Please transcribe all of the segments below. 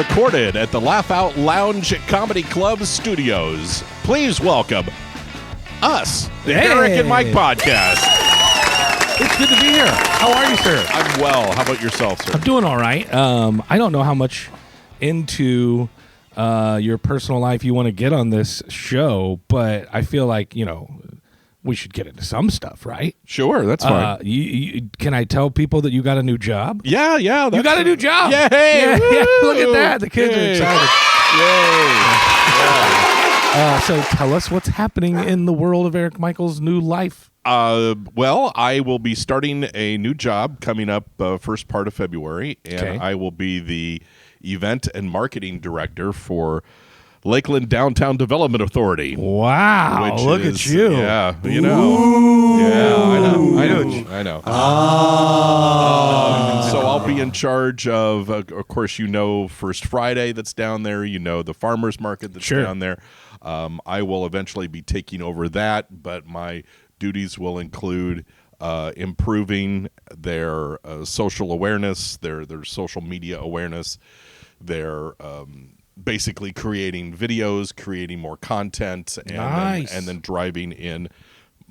recorded at the Laugh Out Lounge Comedy Club Studios. Please welcome us, the Eric and Mike podcast. It's good to be here. How are you, sir? I'm well. How about yourself, sir? I'm doing all right. I don't know how much into your personal life you want to get on this show, but I feel like, we should get into some stuff, right? Sure, that's fine. Can I tell people that you got a new job? Yeah. You got a new job. Yay! Yeah. Look at that. The kids are excited. Yay! So tell us what's happening in the world of Eric Michael's new life. Well, I will be starting a new job coming up first part of February, and Okay. I will be the event and marketing director for Lakeland Downtown Development Authority. Wow, which look is- at you. Yeah, you know. Yeah, I know. So I'll be in charge of course, First Friday that's down there. The farmers market that's Sure. down there. I will eventually be taking over that, but my duties will include improving their social awareness, their social media awareness, their basically creating videos, creating more content, and Nice. then driving in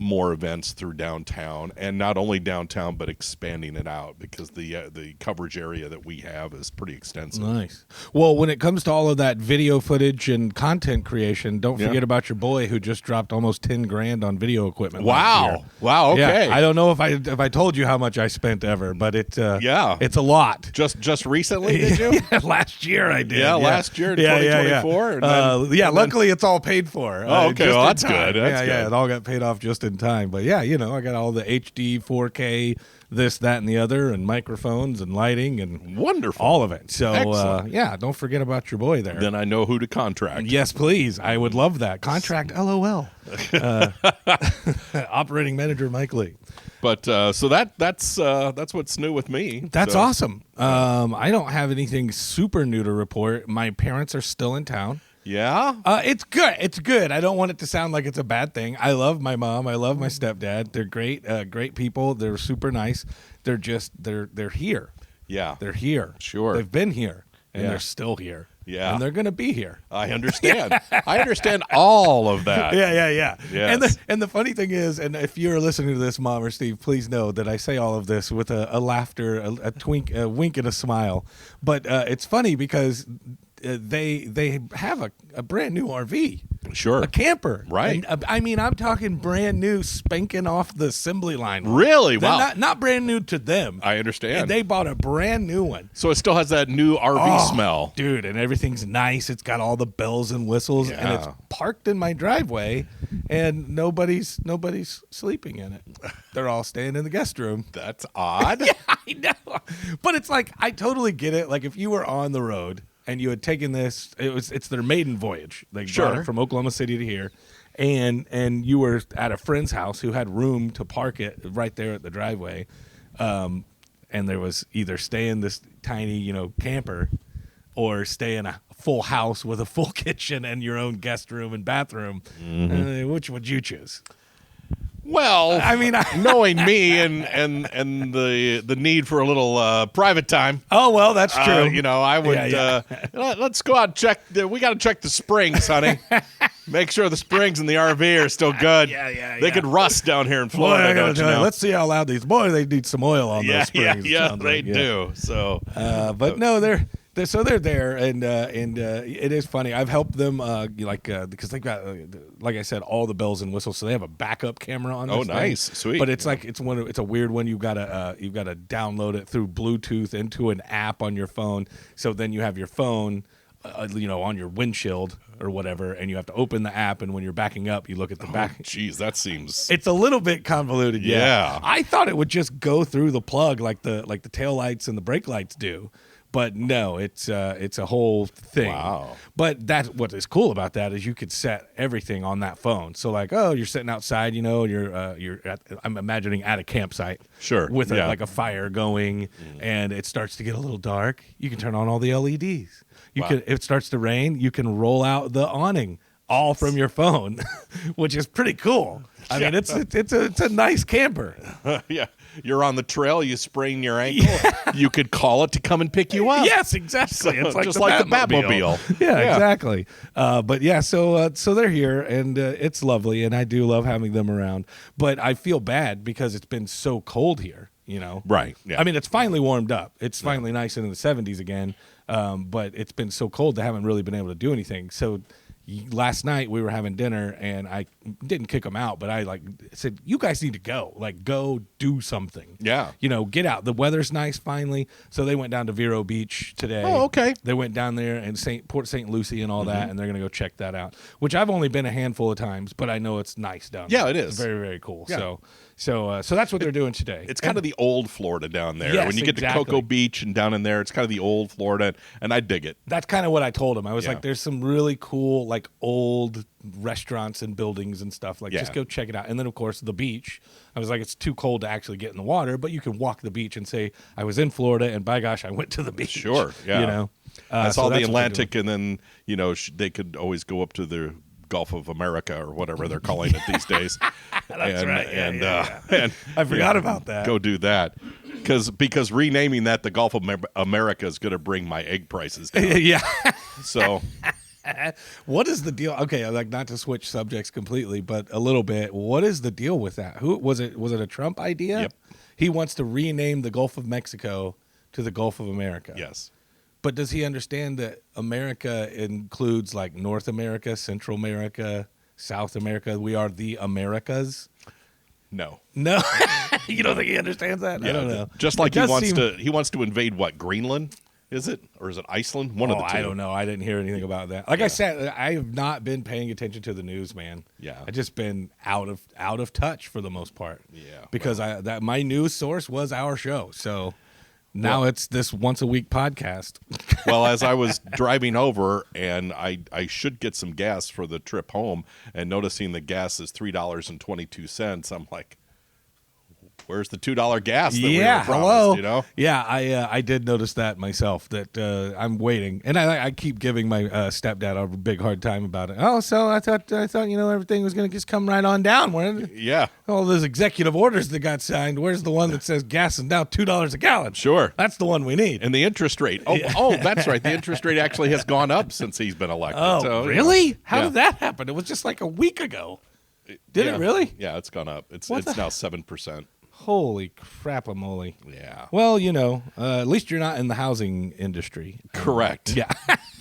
more events through downtown, and not only downtown but expanding it out because the coverage area that we have is pretty extensive. Nice. Well, when it comes to all of that video footage and content creation, don't Yeah. forget about your boy who just dropped almost $10,000 on video equipment. last year. Wow. Okay. Yeah, I don't know if I told you how much I spent ever, but it's a lot. Just recently, did you? Yeah, last year I did. Yeah, last year in 2024, and then- luckily it's all paid for. Oh, okay, just well, in that's time. good. That's yeah, good. it all got paid off just in time. But yeah, I got all the HD, 4K, this, that, and the other, and microphones and lighting and Wonderful. all of it. So Excellent. don't forget about your boy there. Then I know who to contract. Yes, please. I would love that. Contract LOL. Operating manager Mike Lee. But so that's what's new with me. That's So- awesome. I don't have anything super new to report. My parents are still in town. Yeah. It's good. It's good. I don't want it to sound like it's a bad thing. I love my mom. I love my stepdad. They're great, great people. They're super nice. They're just they're here. Yeah. They're here. Sure. They've been here and Yeah. they're still here. Yeah. And they're gonna be here. I understand. I understand all of that. Yeah. Yes. And the funny thing is, and if you're listening to this, Mom or Steve, please know that I say all of this with a laughter, a twink, a wink, and a smile. But it's funny because they have a brand new RV. Sure. A camper, Right. And, I'm talking brand new, spanking off the assembly line. Really? They're Wow. not brand new to them. I understand. And they bought a brand new one. So it still has that new RV Oh, smell. dude, and everything's nice. It's got all the bells and whistles, and it's Yeah. parked in my driveway, and nobody's sleeping in it. They're all staying in the guest room. That's odd. I know, but it's like I totally get it. Like if you were on the road and you had taken this, it's their maiden voyage. They brought Sure. it from Oklahoma City to here, and you were at a friend's house who had room to park it right there at the driveway, and there was either stay in this tiny camper, or stay in a full house with a full kitchen and your own guest room and bathroom. Which would you choose? Well, I mean, knowing me and the need for a little private time. Oh well, that's true. I would. Yeah. Let's go out and check. We got to check the springs, honey. Make sure the springs in the RV are still good. Yeah. They could rust down here in Boy, Florida. I gotta don't you tell you, know? let's see how loud these. Boy, they need some oil on those yeah, springs. it yeah, sounds they like. Yeah. do. So, But no, they're there, and it is funny. I've helped them because they've got like I said, all the bells and whistles. So they have a backup camera on. Oh, this thing. nice. Sweet. But it's like it's a weird one. You've got to download it through Bluetooth into an app on your phone. So then you have your phone, on your windshield or whatever, and you have to open the app. And when you're backing up, you look at the back. Geez, that seems. It's a little bit convoluted. Yeah. I thought it would just go through the plug like the tail lights and the brake lights do. But no, it's a whole thing. Wow. But that's what is cool about that is you could set everything on that phone. So like, you're sitting outside, you're I'm imagining at a campsite. Sure, With yeah. like a fire going, and it starts to get a little dark. You can turn on all the LEDs. Wow. If it starts to rain, you can roll out the awning all from your phone, which is pretty cool. I mean, it's a nice camper. Yeah. you're on the trail, you sprain your ankle, you could call it to come and pick you up. Yes, exactly. So, It's like just the like the Batmobile. Batmobile. Yeah, exactly. But yeah, so they're here, and it's lovely, and I do love having them around. But I feel bad because it's been so cold here. Right. Yeah. I mean, it's finally warmed up. It's finally nice and in the 70s again. But it's been so cold, they haven't really been able to do anything. So last night we were having dinner, and I didn't kick them out, but I said, you guys need to go. Go do something. Yeah. Get out. The weather's nice finally. So they went down to Vero Beach today. Oh, okay. They went down there and Port St. Lucie and all that, and they're going to go check that out, which I've only been a handful of times, but I know it's nice down there. Yeah, it is. It's very, very cool. Yeah. So that's what they're doing today. It's kind of the old Florida down there. Yes, when you get exactly. to Cocoa Beach and down in there, it's kind of the old Florida, and I dig it. That's kind of what I told him. I was Yeah. like, there's some really cool, old restaurants and buildings and stuff. Just go check it out. And then, of course, the beach. I was like, it's too cold to actually get in the water, but you can walk the beach and say, I was in Florida, and by gosh, I went to the beach. Sure, yeah. I saw so the that's what they're Atlantic, and then, they could always go up to the Gulf of America or whatever they're calling it these days. That's right. Yeah, And I forgot about that. Go do that. Because renaming that the Gulf of America is going to bring my egg prices down. Yeah. So What is the deal? Okay, not to switch subjects completely, but a little bit. What is the deal with that? Who was it? Was it a Trump idea? Yep. He wants to rename the Gulf of Mexico to the Gulf of America. yes. But does he understand that America includes North America, Central America, South America? We are the Americas. No. No, you don't think he understands that? I don't know. Just like It he does wants to invade what, Greenland? Is it, or is it Iceland? One of the two. I don't know. I didn't hear anything about that. I said, I have not been paying attention to the news, man. Yeah. I've just been out of touch for the most part. Yeah, because my news source was our show, so now it's this once a week podcast. Well, as I was driving over, and I should get some gas for the trip home, and noticing the gas is $3.22, I'm like, where's the $2 gas that we were promised, hello. Yeah, I did notice that myself, that I'm waiting. And I keep giving my stepdad a big hard time about it. Oh, so I thought everything was going to just come right on down. Yeah. All those executive orders that got signed, where's the one that says gas is now $2 a gallon? Sure. That's the one we need. And the interest rate. Oh, that's right. The interest rate actually has gone up since he's been elected. Oh, So, really? How yeah. did that happen? It was just a week ago. Did Yeah. it really? Yeah, it's gone up. It's What the- now 7%. Holy crap-a-moly. Yeah. Well, at least you're not in the housing industry. Correct. Yeah.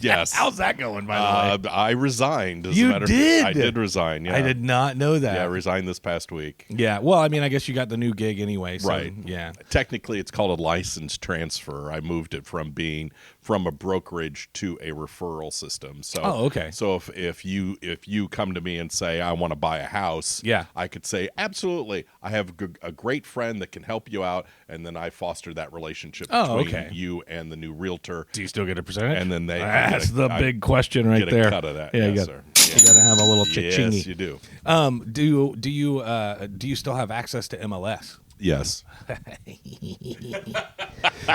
Yes. How's that going, by the way? I resigned. As You a matter of- did? I did resign. Yeah. I did not know that. Yeah, I resigned this past week. Yeah. Well, I mean, I guess you got the new gig anyway. So, Right. Yeah. Technically, it's called a license transfer. I moved it from being from a brokerage to a referral system. So, Oh, okay. So if you come to me and say I want to buy a house, Yeah. I could say absolutely. I have a great friend that can help you out, and then I foster that relationship Oh, between okay. you and the new realtor. Do you still get a percentage? And then they- That's the I big question right get a there. cut of that. Yeah, Yes, you sir. got. You got to have a little cha-chingy. Yes, you do. Do you still have access to MLS? Yes.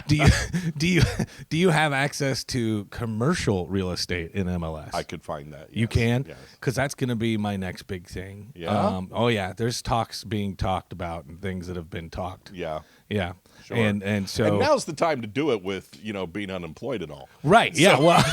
Do you have access to commercial real estate in MLS? I could find that. You yes, can, yes. because that's going to be my next big thing. Yeah? Oh yeah. There's talks being talked about and things that have been talked. Yeah. Yeah. Sure. And so And now's the time to do it with, being unemployed and all. right. Yeah. Well,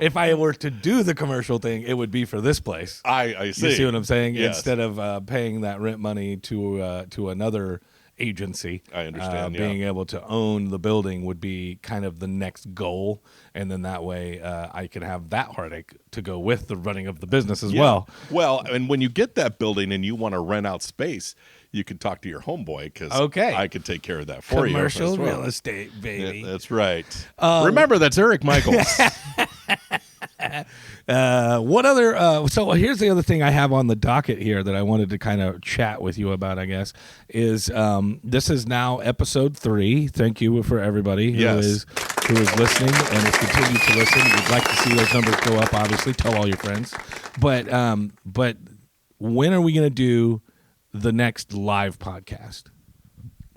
if I were to do the commercial thing, it would be for this place. I see. You see what I'm saying? Yes. Instead of paying that rent money to another agency, I understand, yeah. being able to own the building would be kind of the next goal, and then that way I can have that heartache to go with the running of the business as Yeah. well. Well, and when you get that building and you want to rent out space, you can talk to your homeboy because Okay. I could take care of that for Commercial you. as well. real estate, baby. Yeah, that's right. Remember, that's Eric Michaels. What other? So here's the other thing I have on the docket here that I wanted to kind of chat with you about. I guess is this is now episode 3. Thank you for everybody who Yes. is listening and has continued to listen. We'd like to see those numbers go up. Obviously, tell all your friends. But when are we going to do the next live podcast?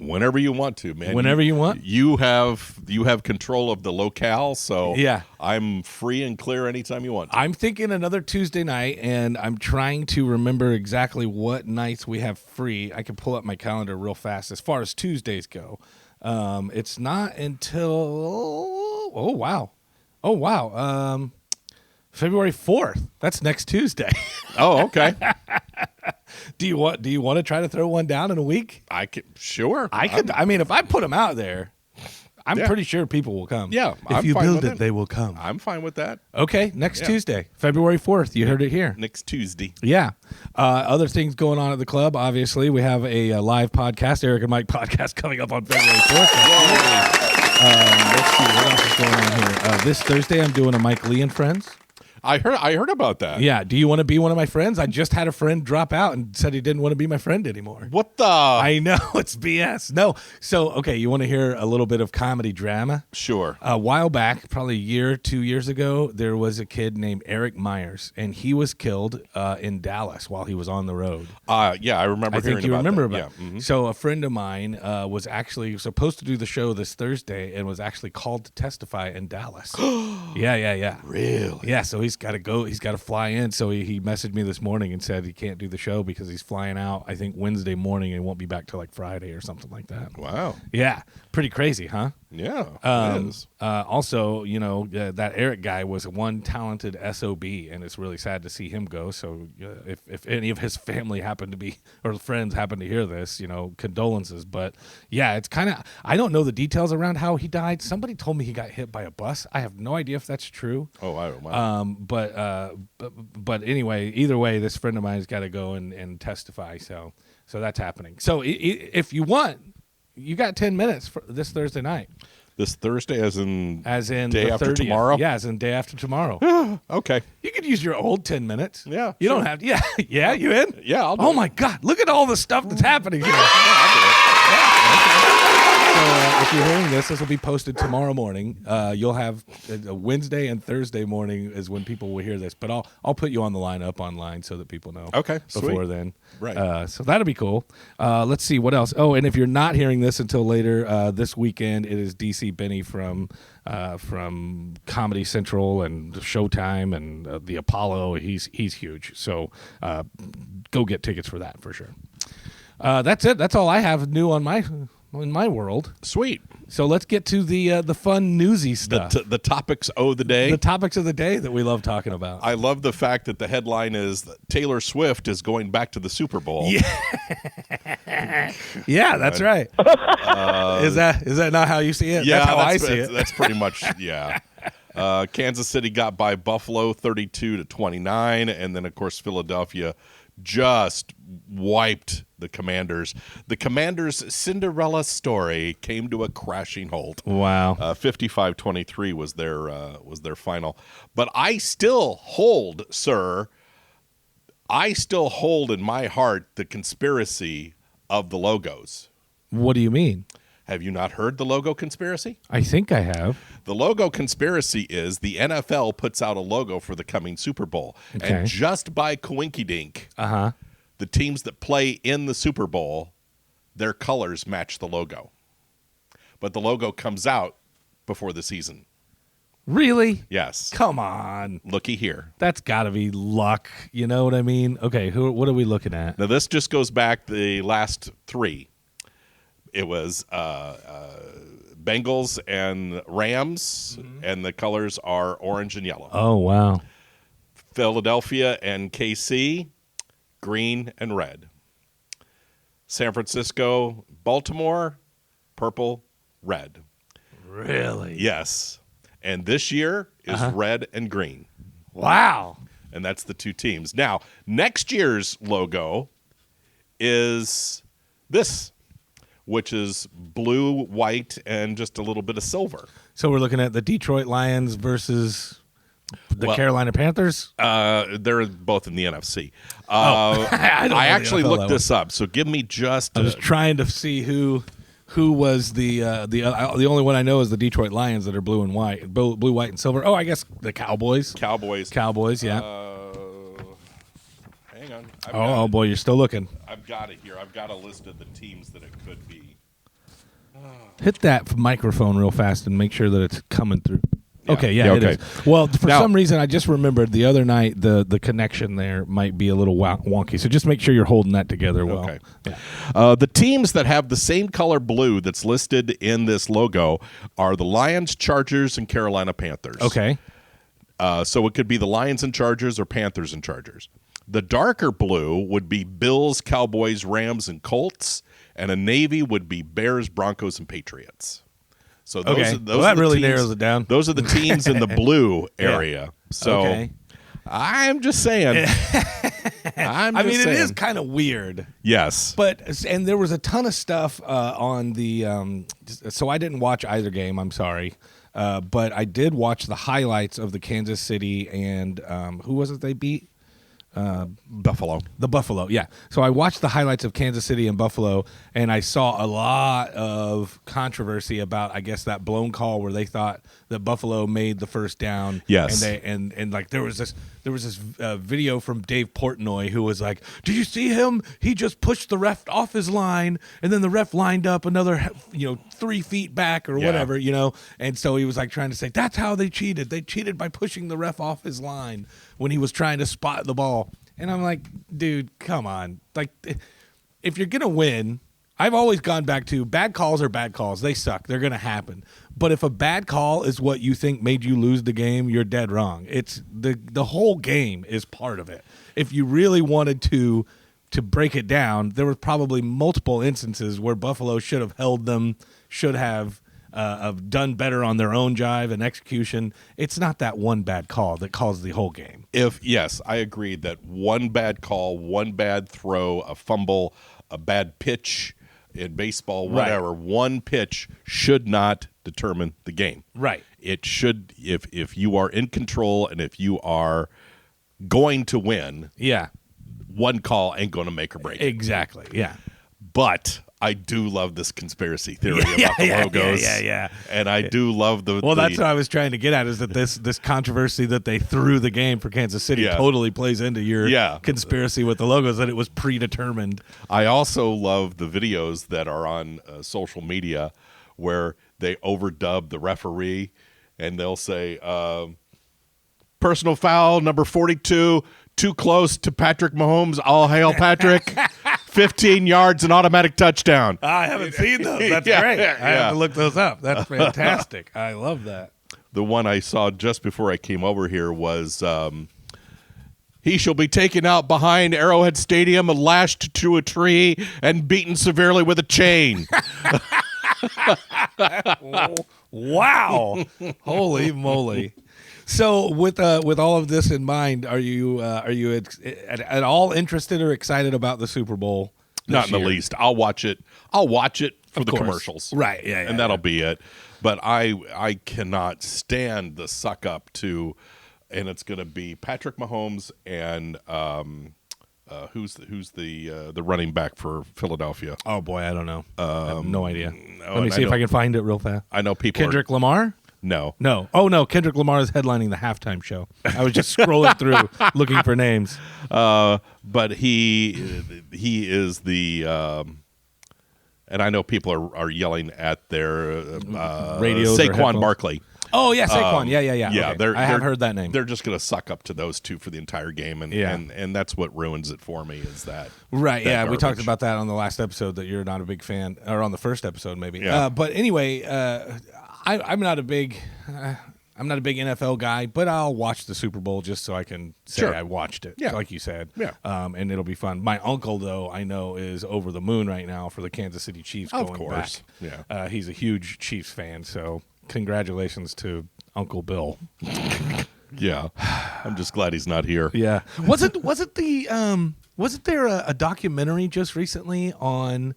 Whenever you want to, man. Whenever you want. You have control of the locale, so Yeah. I'm free and clear anytime you want to. I'm thinking another Tuesday night, and I'm trying to remember exactly what nights we have free. I can pull up my calendar real fast as far as Tuesdays go. It's not until February 4th. That's next Tuesday. Oh, okay. Do you want to try to throw one down in a week? I can, sure. I could. I mean, if I put them out there, I'm Yeah. pretty sure people will come. Yeah, if I'm you fine build with it, it. they will come. I'm fine with that. Okay, next Yeah. Tuesday, February 4th. You heard it here. Next Tuesday. Yeah. Other things going on at the club. Obviously, we have a live podcast, Eric and Mike podcast, coming up on February 4th. Let's see what else is going on here. This Thursday, I'm doing a Mike Lee and Friends. I heard about that. Yeah. Do you want to be one of my friends? I just had a friend drop out and said he didn't want to be my friend anymore. What the? I know, it's BS. No. So, okay, you want to hear a little bit of comedy drama? Sure. A while back, probably a year, 2 years ago, there was a kid named Eric Myers, and he was killed in Dallas while he was on the road. Yeah, I remember. I think hearing you about remember that. about it. Yeah. Mhm. So a friend of mine was actually supposed to do the show this Thursday and was actually called to testify in Dallas. Yeah. Really? Yeah, so he's got to go. He's got to fly in. So he messaged me this morning and said he can't do the show because he's flying out, I think, Wednesday morning and won't be back till like Friday or something like that. Wow. Yeah, pretty crazy, huh? Yeah. It is. Also, that Eric guy was one talented SOB, and it's really sad to see him go. So if any of his family happen to be, or friends happen to hear this, condolences. But yeah, it's kind of, I don't know the details around how he died. Somebody told me he got hit by a bus. I have no idea if that's true. Oh, I don't mind. But anyway, either way, this friend of mine's got to go and testify. So that's happening. So if you want, you got 10 minutes for this Thursday night. This Thursday, as in Day after 30th. tomorrow? Yeah, as in day after tomorrow. Okay. You could use your old 10 minutes. Yeah, You don't sure. have to. Yeah. Yeah, you in? Yeah, I'll do Oh, it. my God. Look at all the stuff that's happening here. So if you're hearing this will be posted tomorrow morning. You'll have Wednesday and Thursday morning is when people will hear this. But I'll put you on the lineup online so that people know. Okay, Before sweet. then. Right. So that'll be cool. Let's see what else. Oh, and if you're not hearing this until later, this weekend it is DC Benny from Comedy Central and Showtime and the Apollo. He's huge. So go get tickets for that for sure. That's it. That's all I have new on in my world. Sweet. So let's get to the fun newsy stuff. The topics of the day. The topics of the day that we love talking about. I love the fact that the headline is that Taylor Swift is going back to the Super Bowl. Yeah, that's right. Is that not how you see it? Yeah, that's how I see it. That's pretty much, yeah. Kansas City got by Buffalo 32-29, and then, of course, Philadelphia just wiped the Commanders. The Commanders' Cinderella story came to a crashing halt. Wow. 55-23 was their final. But I still hold, sir, in my heart the conspiracy of the logos. What do you mean? Have you not heard the logo conspiracy? I think I have. The logo conspiracy is the NFL puts out a logo for the coming Super Bowl. Okay. And just by coinkydink, Uh-huh. the teams that play in the Super Bowl, their colors match the logo. But the logo comes out before the season. Really? Yes. Come on. Looky here. That's got to be luck. You know what I mean? Okay, what are we looking at? Now, this just goes back the last three. It was Bengals and Rams, and the colors are orange and yellow. Oh, wow. Philadelphia and KC, green and red. San Francisco, Baltimore, purple, red. Really? Yes. And this year is red and green. Wow. And that's the two teams. Now, next year's logo is this, which is blue, white, and just a little bit of silver. So we're looking at the Detroit Lions versus the Well, Carolina Panthers? They're both in the NFC. I don't know I the actually NFL looked that this up, so give me just I was trying to see who was the only one I know is the Detroit Lions that are blue and white, blue, white, and silver. Oh, I guess the Cowboys. Cowboys. Yeah. Hang on. Oh boy, you're still looking. I've got it here. I've got a list of the teams that it could be. Hit that microphone real fast and make sure that it's coming through. Okay, yeah, okay. it is. Well, for Now- some reason, I just remembered the other night the connection there might be a little wonky. So just make sure you're holding that together well. Okay. Yeah. The teams that have the same color blue that's listed in this logo are the Lions, Chargers, and Carolina Panthers. Okay. So it could be the Lions and Chargers or Panthers and Chargers. The darker blue would be Bills, Cowboys, Rams, and Colts, and a navy would be Bears, Broncos, and Patriots. So those Okay. are, those Well, are that the really teams, narrows it down. Those are the teams in the blue area. So Okay. I'm just saying. I mean, it is kind of weird. Yes. And there was a ton of stuff on the. So I didn't watch either game. I'm sorry, but I did watch the highlights of the Kansas City and who was it they beat? Buffalo. The Buffalo, yeah. So I watched the highlights of Kansas City and Buffalo, and I saw a lot of controversy about, I guess, that blown call where they thought that Buffalo made the first down. Yes. And like there was this video from Dave Portnoy who was like, "Did you see him? He just pushed the ref off his line, and then the ref lined up another 3 feet back or Yeah. whatever, And so he was like trying to say that's how they cheated. They cheated by pushing the ref off his line when he was trying to spot the ball. And I'm like, dude, come on. Like, if you're going to win, I've always gone back to bad calls are bad calls. They suck. They're going to happen. But if a bad call is what you think made you lose the game, you're dead wrong. It's the whole game is part of it. If you really wanted to break it down, there were probably multiple instances where Buffalo should have held them, should have done better on their own jive and execution. It's not that one bad call that caused the whole game. Yes, I agree that one bad call, one bad throw, a fumble, a bad pitch in baseball, whatever, one pitch should not determine the game. Right. It should, if you are in control and if you are going to win, Yeah. one call ain't going to make or break it. Exactly. Yeah. But I do love this conspiracy theory about the logos. Yeah. And I do love the. Well, that's what I was trying to get at, is that this controversy that they threw the game for Kansas City Yeah. totally plays into your Yeah. conspiracy with the logos, that it was predetermined. I also love the videos that are on social media where they overdub the referee and they'll say, personal foul number 42, too close to Patrick Mahomes. All hail Patrick. 15 yards and automatic touchdown. I haven't seen those. That's Yeah, great. I yeah. have to look those up. That's fantastic. I love that. The one I saw just before I came over here was he shall be taken out behind Arrowhead Stadium and lashed to a tree and beaten severely with a chain. Wow. Holy moly. So with all of this in mind, are you at all interested or excited about the Super Bowl? Not in the year? least. I'll watch it for the course. commercials. Right, yeah, and that'll be it. But I cannot stand the suck up to, and it's going to be Patrick Mahomes and who's the running back for Philadelphia. Oh boy, I don't know. I have no idea. Let me and see I if know- I can find it real fast. I know people. Kendrick Lamar? No. No. Oh no, Kendrick Lamar is headlining the halftime show. I was just scrolling through looking for names. But he is the. And I know people are yelling at their Radios or Saquon headphones? Barkley. Oh yeah, Saquon. Yeah. Yeah, Okay. I have heard that name. They're just going to suck up to those two for the entire game, and, Yeah. and that's what ruins it for me is that. Right, that yeah, we talked garbage. about that on the last episode, that you're not a big fan, or on the first episode maybe. Yeah. But anyway, I'm not a big NFL guy, but I'll watch the Super Bowl just so I can say Sure. I watched it. Yeah. Like you said. Yeah. And it'll be fun. My uncle, though, I know is over the moon right now for the Kansas City Chiefs Of going course. back. Yeah. He's a huge Chiefs fan, so congratulations to Uncle Bill. Yeah, I'm just glad he's not here. Yeah. Wasn't there a documentary just recently on,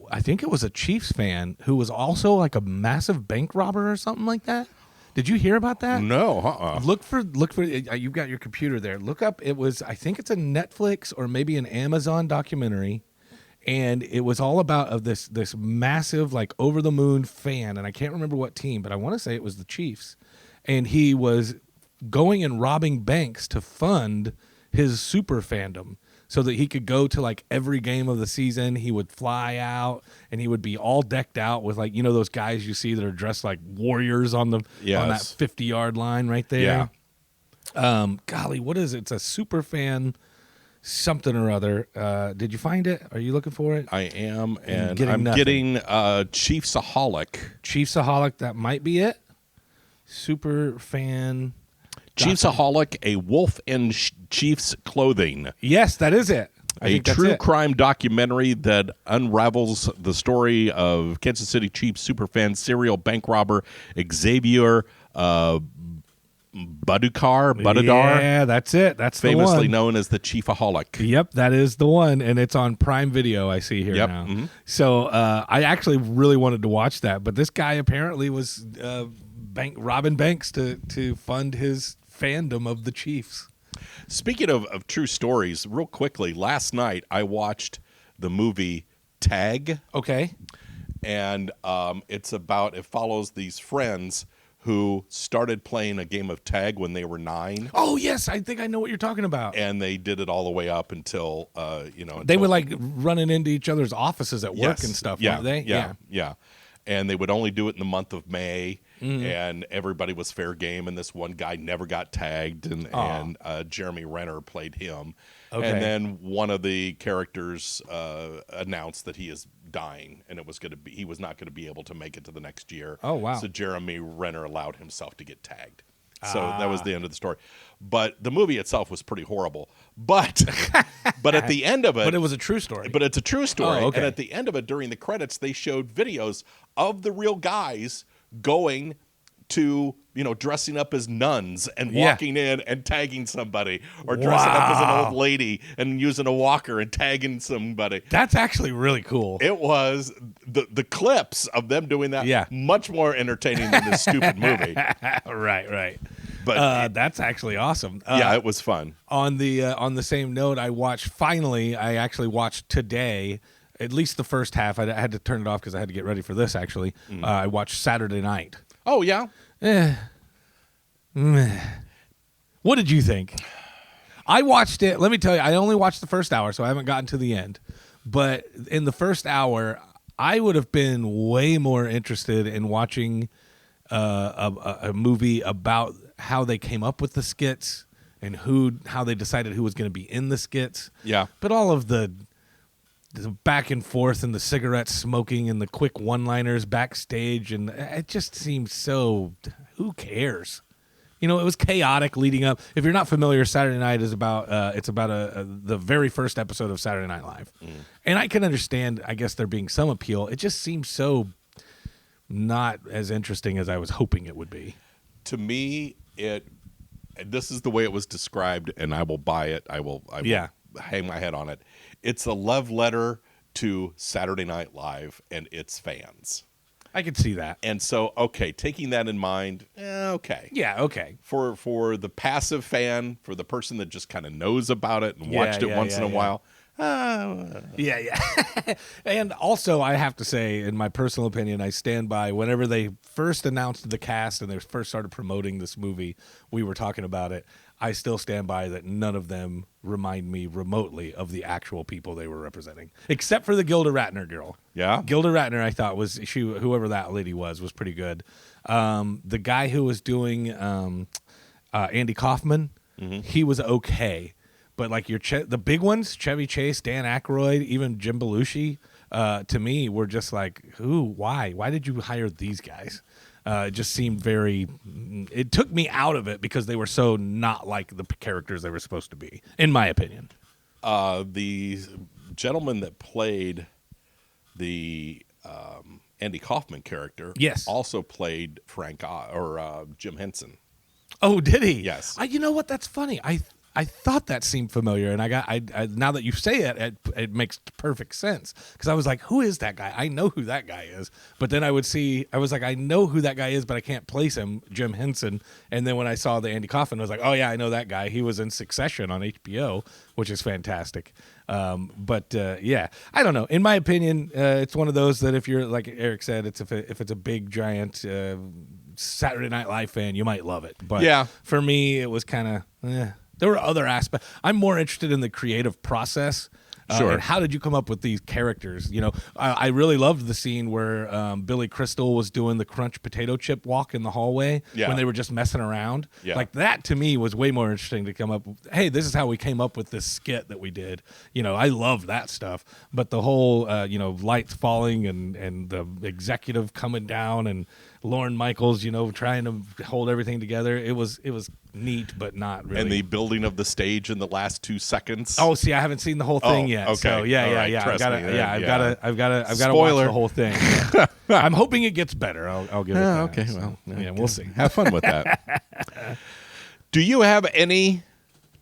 I think it was a Chiefs fan who was also like a massive bank robber or something like that? Did you hear about that? No, Look for you've got your computer there. Look up, I think it's a Netflix or maybe an Amazon documentary, and it was all about this massive, like, over the moon fan, and I can't remember what team, but I want to say it was the Chiefs. And he was going and robbing banks to fund his super fandom. so that he could go to like every game of the season. He would fly out and he would be all decked out with like, those guys you see that are dressed like warriors on that Yes. 50-yard line right there. Golly, what is it? It's a super fan something or other. Did you find it? Are you looking for it? I am, and getting I'm nothing. getting Chiefsaholic. Chiefsaholic, that might be it. Super fan. Chiefsaholic, a wolf in Chiefs clothing. Yes, that is it. I A think that's true it. crime documentary that unravels the story of Kansas City Chiefs superfan serial bank robber Xavier Badudar, Yeah, that's it. That's famously the one. known as the Chiefaholic. Yep, that is the one, and it's on Prime Video. I see here Yep, now. mhm. So I actually really wanted to watch that, but this guy apparently was robbing banks to fund his fandom of the Chiefs. Speaking of true stories, real quickly, last night I watched the movie Tag, Okay. and it follows these friends who started playing a game of tag when they were 9, Oh yes, I think I know what you're talking about. and they did it all the way up until They until- were like running into each other's offices at work Yes. and stuff, Yeah, weren't they? yeah. And they would only do it in the month of May, Mm-hmm. and everybody was fair game. And this one guy never got tagged, and Jeremy Renner played him. Okay. And then one of the characters announced that he is dying, and he was not going to be able to make it to the next year. Oh, wow. So Jeremy Renner allowed himself to get tagged. So that was the end of the story. But the movie itself was pretty horrible. But at the end of it, But it was a true story. but it's a true story. Oh, okay. And at the end of it, during the credits, they showed videos of the real guys going to, dressing up as nuns and Yeah. walking in and tagging somebody, or dressing up as an old lady and using a walker and tagging somebody. That's actually really cool. It was the clips of them doing that Yeah. much more entertaining than this stupid movie. right. But That's actually awesome. yeah, it was fun. On the same note, I actually watched today, at least the first half. I had to turn it off because I had to get ready for this, actually. I watched Saturday Night. Oh, yeah. What did you think? I watched it. Let me tell you, I only watched the first hour, so I haven't gotten to the end. But in the first hour, I would have been way more interested in watching a movie about how they came up with the skits and how they decided who was going to be in the skits. Yeah. But all of the back and forth and the cigarette smoking and the quick one-liners backstage, and it just seems so, who cares? It was chaotic leading up. If you're not familiar, Saturday Night is about the very first episode of Saturday Night Live. And I can understand, I guess, there being some appeal. It just seems so not as interesting as I was hoping it would be. To me, this is the way it was described, and I will buy it. I will hang my head on it. It's a love letter to Saturday Night Live and its fans. I could see that. And so, okay, taking that in mind, okay. Yeah, okay. For the passive fan, for the person that just kind of knows about it and watched it once in a while, Yeah. And also, I have to say, in my personal opinion, I stand by whenever they first announced the cast and they first started promoting this movie, we were talking about it. I still stand by that none of them remind me remotely of the actual people they were representing, except for the Gilda Radner girl. Yeah? Gilda Radner, I thought whoever that lady was pretty good. The guy who was doing Andy Kaufman, he was okay. But like the big ones, Chevy Chase, Dan Aykroyd, even Jim Belushi, to me were just like, who? Why? Why did you hire these guys? It just seemed it took me out of it because they were so not like the characters they were supposed to be, in my opinion. The gentleman that played the Andy Kaufman character, Yes. also played Jim Henson. Oh, did he? Yes. You know what? That's funny. I thought that seemed familiar, and I now that you say it makes perfect sense because I was like, who is that guy? I know who that guy is, but then I was like, I know who that guy is, but I can't place him, Jim Henson. And then when I saw the Andy Kaufman, I was like, oh yeah, I know that guy. He was in Succession on HBO, which is fantastic. Yeah, I don't know. In my opinion, it's one of those that if you're like Eric said, if it's a big giant Saturday Night Live fan, you might love it. But Yeah. for me, it was kind of. There were other aspects. I'm more interested in the creative process. Sure. And how did you come up with these characters? You know, I really loved the scene where Billy Crystal was doing the crunch potato chip walk in the hallway when they were just messing around. Yeah. Like that to me was way more interesting to come up with, hey, this is how we came up with this skit that we did. You know, I love that stuff. But the whole, you know, lights falling and the executive coming down and Lorne Michaels, you know, trying to hold everything together. It was neat, but not really. And the building of the stage in the last 2 seconds. Oh, see, I haven't seen the whole thing yet. Okay. So yeah. All right. I've Trust got me then. I've got to watch Spoiler. the whole thing. Yeah. I'm hoping it gets better. I'll give it that. Okay. So, Well, yeah, we'll see. Have fun with that. Do you have any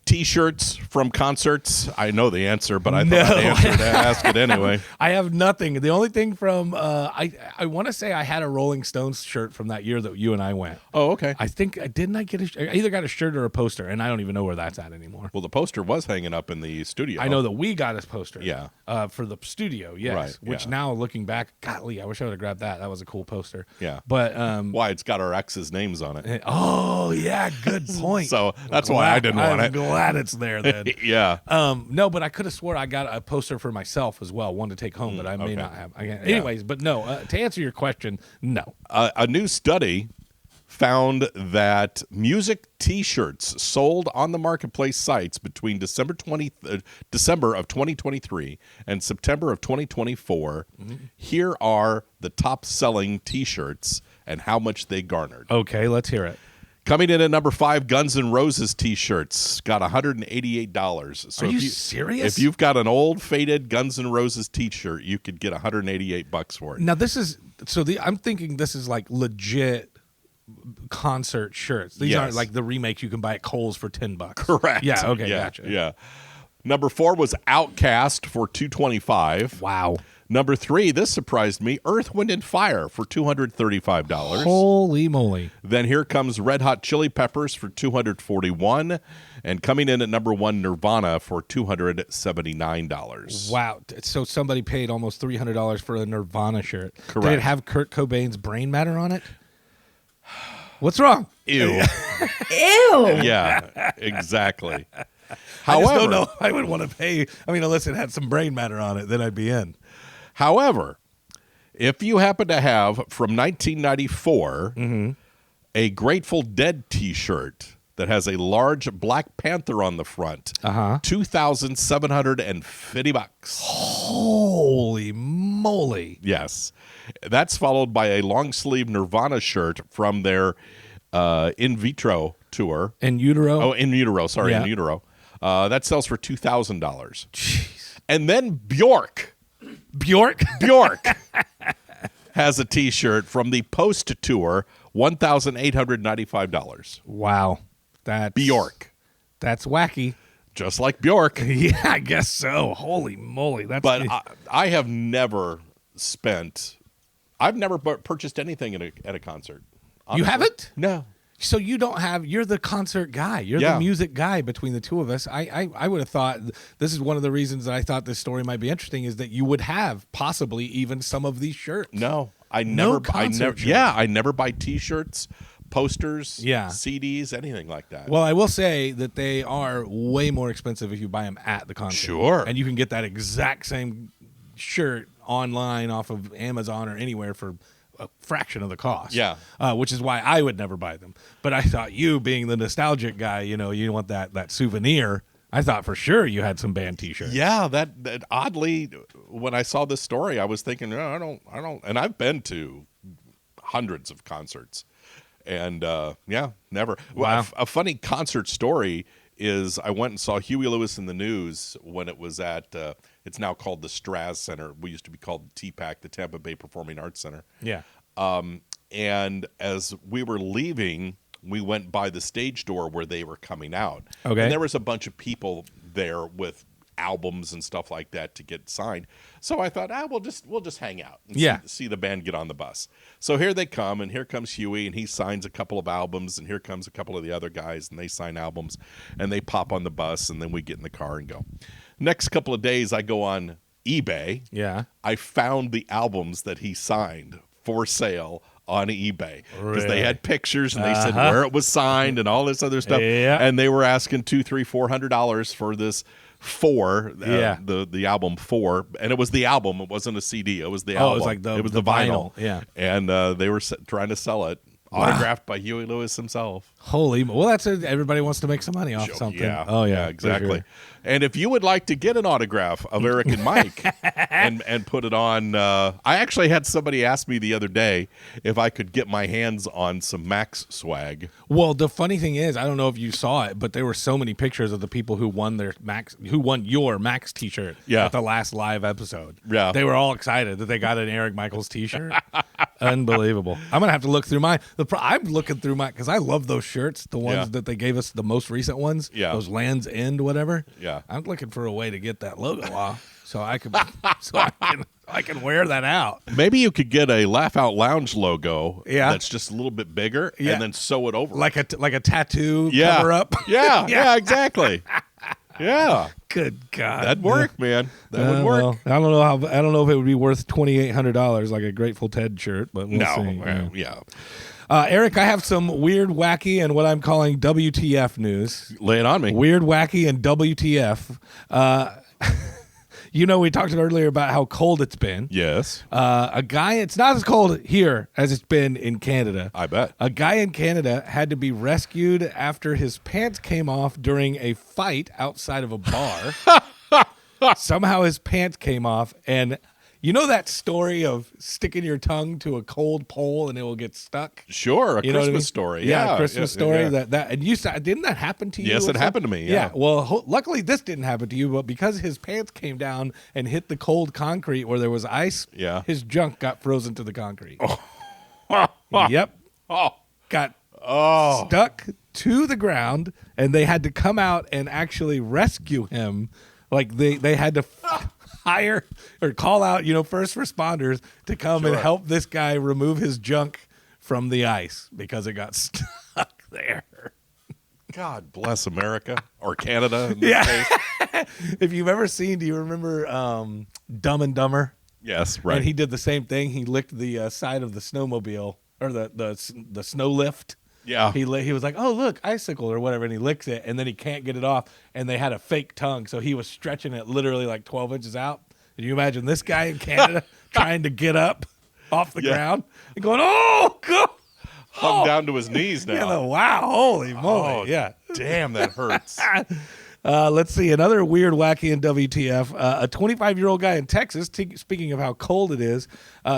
T-shirts from concerts? I know the answer, but I thought I'd answer to ask it anyway. I have nothing. The only thing from I want to say I had a Rolling Stones shirt from that year that you and I went. Oh, okay. I think didn't I get I either got a shirt or a poster, and I don't even know where that's at anymore. Well, the poster was hanging up in the studio. I know that we got his poster. Yeah. For the studio, yes. Right, Which yeah. now looking back, golly, I wish I would have grabbed that. That was a cool poster. Yeah. But Why? It's got our ex's names on it. oh yeah, good point. So that's why I didn't want I'm it. glad it's there then. Yeah. No, but I could have swore I got a poster for myself as well, one to take home, but I may okay. not have. Anyways, but no. To answer your question, no. A new study found that music T-shirts sold on the marketplace sites between December of 2023 and September of 2024. Here are the top-selling T-shirts and how much they garnered. Okay, let's hear it. Coming in at number 5, Guns N' Roses T-shirts got $188. So Are if you serious? If you've got an old faded Guns N' Roses T-shirt, you could get $188 for it. Now this is I'm thinking this is like legit concert shirts. These Yes. aren't like the remakes you can buy at Kohl's for $10. Correct. Yeah. Okay. Yeah, Gotcha. Yeah. Number 4 was Outkast for $225. Wow. Number 3, this surprised me, Earth, Wind, and Fire for $235. Holy moly. Then here comes Red Hot Chili Peppers for $241. And coming in at number 1, Nirvana for $279. Wow. So somebody paid almost $300 for a Nirvana shirt. Correct. Did it have Kurt Cobain's brain matter on it? What's wrong? Ew. Ew. Yeah, exactly. I just However, don't know if I would want to pay. I mean, unless it had some brain matter on it, then I'd be in. However, if you happen to have from 1994 a Grateful Dead T-shirt that has a large Black Panther on the front, $2,750. Holy moly. Yes, that's followed by a long sleeve Nirvana shirt from their In Vitro tour. In utero? Oh, In Utero. Sorry, Yeah. In Utero. That sells for $2,000. Jeez. And then Bjork. Bjork? Bjork has a T-shirt from the Post tour, $1,895. Wow. That's Bjork, That's wacky. just like Bjork. Yeah, I guess so. Holy moly. That's But I have never I've never purchased anything at a concert. you honestly. haven't? No. So you're the concert guy. You're Yeah. the music guy between the two of us. I would have thought this is one of the reasons that I thought this story might be interesting is that you would have possibly even some of these shirts. No. I No never concert shirts. Yeah, I never buy T-shirts, posters, Yeah. CDs, anything like that. Well, I will say that they are way more expensive if you buy them at the concert. Sure. And you can get that exact same shirt online off of Amazon or anywhere for a fraction of the cost. Yeah. Which is why I would never buy them. But I thought you, being the nostalgic guy, you want that souvenir. I thought for sure you had some band T-shirts. Yeah, that oddly, when I saw this story, I was thinking, no, I don't, and I've been to hundreds of concerts, and yeah, never. Wow. A funny concert story is I went and saw Huey Lewis in the News when it was at, it's now called the Straz Center. We used to be called TPAC, the Tampa Bay Performing Arts Center. Yeah. And as we were leaving, we went by the stage door where they were coming out. Okay. And there was a bunch of people there with albums and stuff like that to get signed. So I thought, we'll just hang out and Yeah. see the band get on the bus. So here they come, and here comes Huey, and he signs a couple of albums, and here comes a couple of the other guys, and they sign albums, and they pop on the bus, and then we get in the car and go. Next couple of days, I go on eBay. Yeah. I found the albums that he signed for sale on eBay because they Really? had pictures and they said where it was signed and all this other stuff. Yeah. And they were asking $200-$400 for this Yeah. the album 4, and it was the album. It wasn't a CD. It was the album. Oh, it was like the vinyl. vinyl. Yeah. And they were trying to sell it, autographed by Huey Lewis himself. Holy, well, that's it. Everybody wants to make some money off something. Yeah. Oh yeah, for exactly. sure. And if you would like to get an autograph of Eric and Mike and put it on, I actually had somebody ask me the other day if I could get my hands on some Max swag. Well, the funny thing is, I don't know if you saw it, but there were so many pictures of the people who won your Max T-shirt at the last live episode. Yeah. They were all excited that they got an Eric Michaels T-shirt. Unbelievable. I'm gonna have to look through mine. I'm looking through mine because I love those shirts, the ones that they gave us, the most recent ones. Yeah. Those Land's End, whatever. Yeah. I'm looking for a way to get that logo off so I can wear that out. Maybe you could get a Laugh Out Lounge logo that's just a little bit bigger Yeah. and then sew it over. Like a tattoo cover up. Yeah, exactly. Yeah. Good God. That'd work, man. That would work. Well, I don't know if it would be worth $2,800 like a Grateful Dead shirt, but we'll see. Yeah. Eric, I have some weird, wacky, and what I'm calling WTF news. Lay it on me. Weird, wacky, and WTF. We talked earlier about how cold it's been. Yes. It's not as cold here as it's been in Canada. I bet. A guy in Canada had to be rescued after his pants came off during a fight outside of a bar. Somehow his pants came off, and you know that story of sticking your tongue to a cold pole and it will get stuck? Sure, You know what I mean? Christmas story. Yeah, Yeah, a Christmas story. yeah. That and you said, didn't that happen to you? Yes, or it happened to me, something? yeah. Well, luckily this didn't happen to you, but because his pants came down and hit the cold concrete where there was ice, Yeah. his junk got frozen to the concrete. Yep, Oh. got stuck to the ground, and they had to come out and actually rescue him. Like they had to hire or call out, first responders to come and help this guy remove his junk from the ice because it got stuck there. God bless America or Canada. In this case. If you've ever seen, do you remember Dumb and Dumber? Yes, right. And he did the same thing. He licked the side of the snowmobile or the snow lift. Yeah. He was like, "Oh, look, icicle or whatever," and he licks it, and then he can't get it off, and they had a fake tongue, so he was stretching it literally like 12 inches out. Can you imagine this guy in Canada trying to get up off the ground and going, "Oh, God." Hung down to his knees now. Yeah, wow, holy moly. Oh, Yeah. Damn, that hurts. Let's see. Another weird, wacky, and WTF. A 25-year-old guy in Texas, speaking of how cold it is,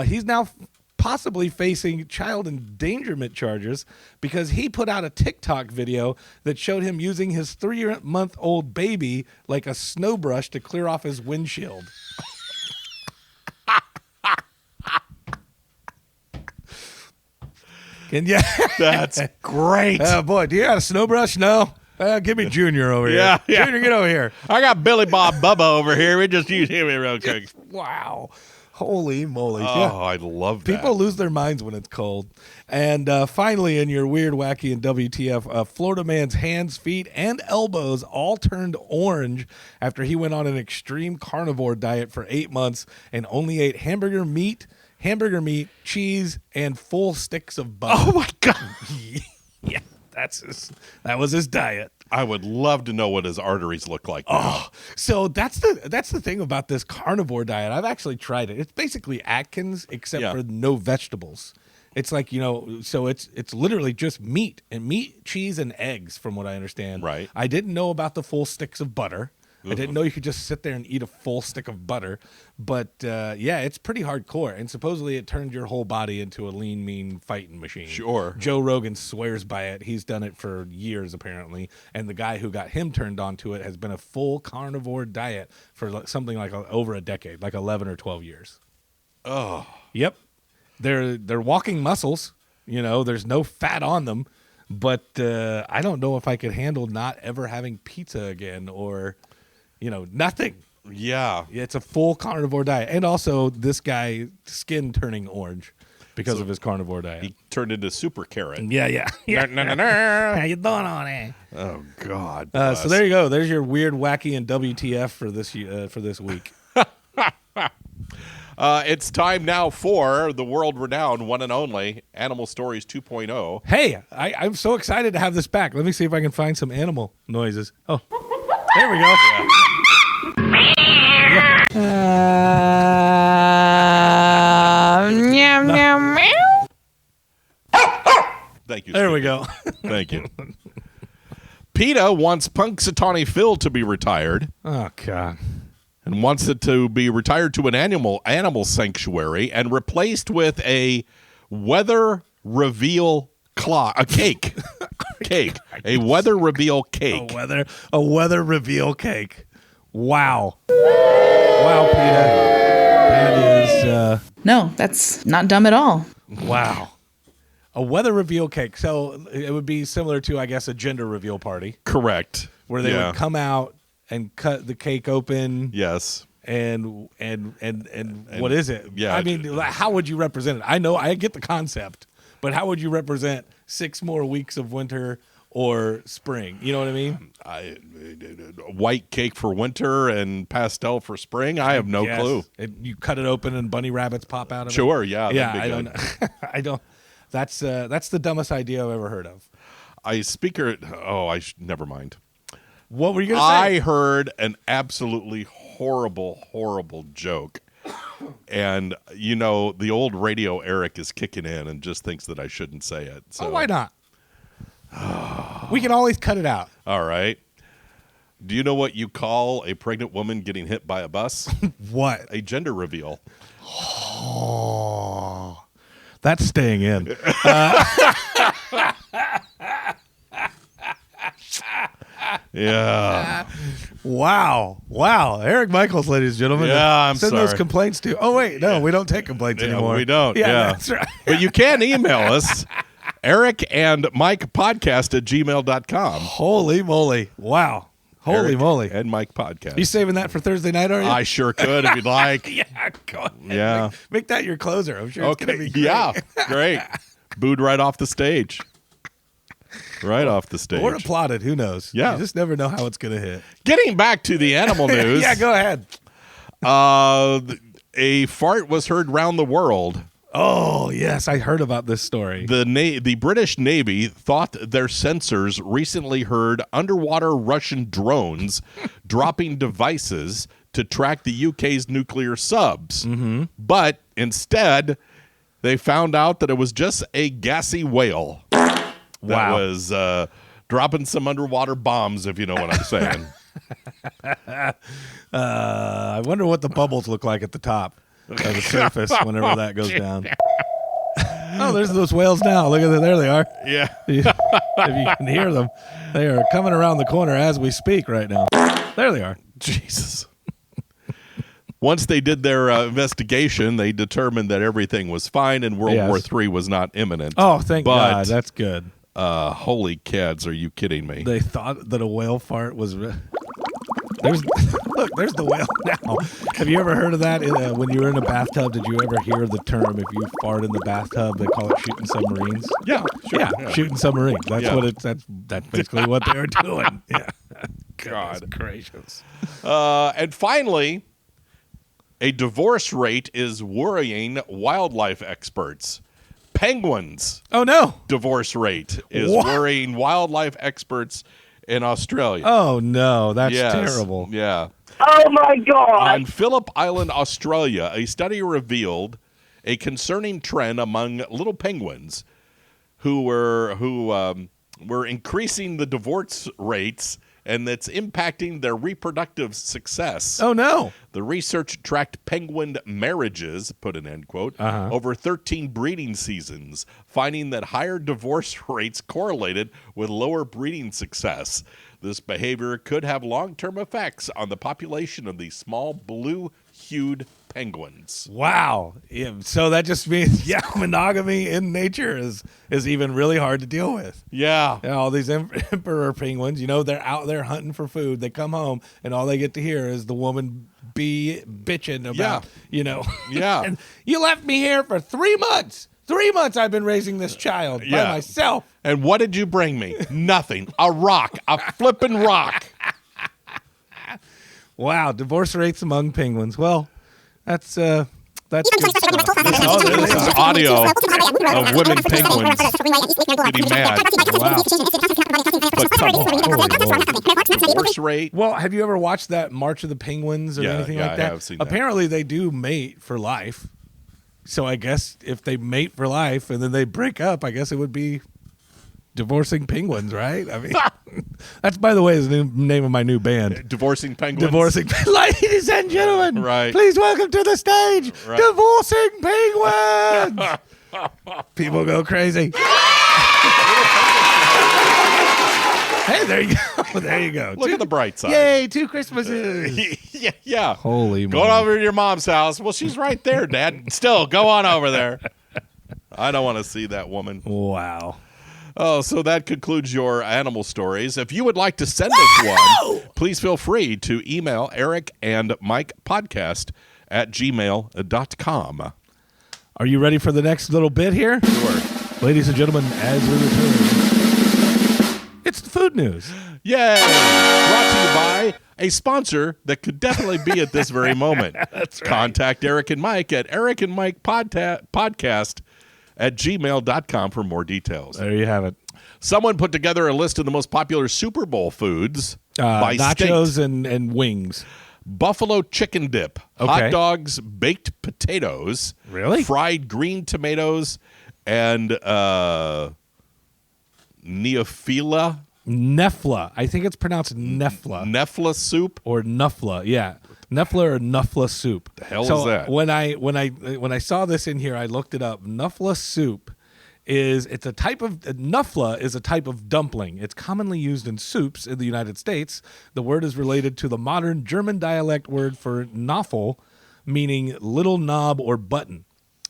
he's now possibly facing child endangerment charges because he put out a TikTok video that showed him using his 3-month-old baby like a snow brush to clear off his windshield. That's great. Oh, boy, do you got a snow brush? No. Give me Junior over here. Yeah. Junior, get over here. I got Billy Bob Bubba over here. We just use him real quick. Wow. Holy moly. Oh, Yeah. I love that. People lose their minds when it's cold. And finally, in your weird, wacky, and WTF, a Florida man's hands, feet, and elbows all turned orange after he went on an extreme carnivore diet for 8 months and only ate hamburger meat, cheese, and full sticks of butter. Oh my God. Yeah, that was his diet. I would love to know what his arteries look like now. Oh, so that's the thing about this carnivore diet. I've actually tried it. It's basically Atkins except for no vegetables. It's like, so it's literally just meat, cheese, and eggs from what I understand. Right. I didn't know about the full sticks of butter. I didn't know you could just sit there and eat a full stick of butter. But, it's pretty hardcore. And supposedly it turned your whole body into a lean, mean fighting machine. Sure. Joe Rogan swears by it. He's done it for years, apparently. And the guy who got him turned onto it has been a full carnivore diet for something like over a decade, like 11 or 12 years. Oh. Yep. They're walking muscles. There's no fat on them. But I don't know if I could handle not ever having pizza again or... nothing. Yeah. It's a full carnivore diet. And also this guy skin turning orange because of his carnivore diet. He turned into Super Carrot. Yeah. How you doing on it? Oh, God. So there you go. There's your weird, wacky, and WTF for this week. It's time now for the world-renowned one and only Animal Stories 2.0. Hey, I'm so excited to have this back. Let me see if I can find some animal noises. Oh, there we go. Meow, meow, meow. Thank you. There we Speaker. go. Thank you. PETA wants Punxsutawney Phil to be retired Oh, God. and wants it to be retired to an animal sanctuary and replaced with a weather reveal cake. A weather reveal cake. A weather reveal cake. Wow. Wow, PETA. That is, No, that's not dumb at all. wow. A weather reveal cake. So it would be similar to, I guess, a gender reveal party Correct. where they Yeah. would come out and cut the cake open. Yes. And what is it? yeah. I mean, how would you represent it? I know, I get the concept, but how would you represent 6 more weeks of winter or spring? You know what I mean? White cake for winter and pastel for spring. I have no Yes. clue. You cut it open and bunny rabbits pop out of it. Sure. Yeah. Yeah, that'd be I good. don't know. I don't. That's the dumbest idea I've ever heard of. Never mind. What were you gonna I say? heard an absolutely horrible joke. And, the old radio Eric is kicking in and just thinks that I shouldn't say it. So, Why not? We can always cut it out. All right. Do you know what you call a pregnant woman getting hit by a bus? What? A gender reveal. Oh, that's staying in. Yeah. Wow. Eric Michaels, ladies and gentlemen. Yeah, I'm Send those sorry. complaints to. Oh wait, no, we don't take complaints Yeah, anymore. we don't. Yeah. That's right. But you can email us, Eric and Mike podcast at gmail.com. Holy moly! Wow. Holy Eric moly! And Mike podcast. You saving that for Thursday night, are you? I sure could if you'd like. yeah, go ahead. Yeah. Make that your closer. I'm sure it's gonna Okay. be great. Yeah. Great. Booed right off the stage. Right off the stage. Or applauded. Who knows? Yeah. You just never know how it's gonna hit. Getting back to the animal news. Yeah, go ahead. A fart was heard round the world. Oh yes, I heard about this story. The British Navy thought their sensors recently heard underwater Russian drones dropping devices to track the UK's nuclear subs. Mm-hmm. But instead, they found out that it was just a gassy whale that Wow. was dropping some underwater bombs, if you know what I'm saying. I wonder what the bubbles look like at the top of the surface whenever that goes down. Oh, there's those whales now. Look at that. There they are. Yeah. If you can hear them, they are coming around the corner as we speak right now. There they are. Jesus. Once they did their investigation, they determined that everything was fine and World Yes. War III was not imminent. Oh, thank But- God. That's good. Holy cads, are you kidding me? They thought that a whale fart was. There's there's the whale now. Have you ever heard of that? When you were in a bathtub, did you ever hear the term? If you fart in the bathtub, they call it shooting submarines. Yeah, sure. Yeah, shooting submarines. That's Yeah. what it's. That's basically what they were doing. Yeah. God. Gracious. And finally, a divorce rate is worrying wildlife experts. Penguins' Oh no. divorce rate is What? worrying wildlife experts in Australia. Oh no. That's Yes. terrible. Yeah. Oh my God! On Phillip Island, Australia, a study revealed a concerning trend among little penguins who were increasing the divorce rates, and that's impacting their reproductive success. Oh no. The research tracked penguin marriages, put an end quote, over 13 breeding seasons, finding that higher divorce rates correlated with lower breeding success. This behavior could have long-term effects on the population of these small blue-hued penguins. Wow. Yeah, so that just means monogamy in nature is even really hard to deal with. Yeah. Yeah, all these emperor penguins, they're out there hunting for food. They come home and all they get to hear is the woman bitching about, Yeah. and you left me here for 3 months. 3 months I've been raising this child by Yeah. myself. And what did you bring me? Nothing. A rock. A flippin' rock. Wow, divorce rates among penguins. Well, that's That's just, this is audio of women penguins getting mad. Wow. But come on, divorce rate. Well, have you ever watched that March of the Penguins or Yeah, anything yeah, like I that? have seen that. Apparently, they do mate for life. So I guess if they mate for life and then they break up, I guess it would be divorcing penguins, right? I mean, that's, by the way, is the name of my new band. Divorcing penguins. Divorcing, ladies and gentlemen, Right. please welcome to the stage, Right. Divorcing Penguins. People go crazy. Hey, there you go. There you go. Look at the bright side. Yay, 2 Christmases. yeah. Holy Going moly. over to your mom's house. Well, she's right there, Dad. Still, go on over there. I don't want to see that woman. Wow. Oh, so that concludes your animal stories. If you would like to send us one, please feel free to email Eric and Mike podcast at gmail.com. Are you ready for the next little bit here? Sure. Ladies and gentlemen, as we return, it's the food news. Yay! Brought to you by a sponsor that could definitely be at this very moment. That's right. Contact Eric and Mike at Eric and Mike podcast at gmail.com for more details. There you have it. Someone put together a list of the most popular Super Bowl foods by Nachos state. and wings. Buffalo chicken dip, Okay. hot dogs, baked potatoes, Really? fried green tomatoes, and Neophila, Nefla. I think it's pronounced Nefla. Nefla soup. Or Nuffla, yeah, Nuffla or Nuffla soup. The hell is that? When I saw this in here, I looked it up. Nuffla soup it's a type of Nuffla is a type of dumpling. It's commonly used in soups in the United States. The word is related to the modern German dialect word for Knoffel, meaning little knob or button.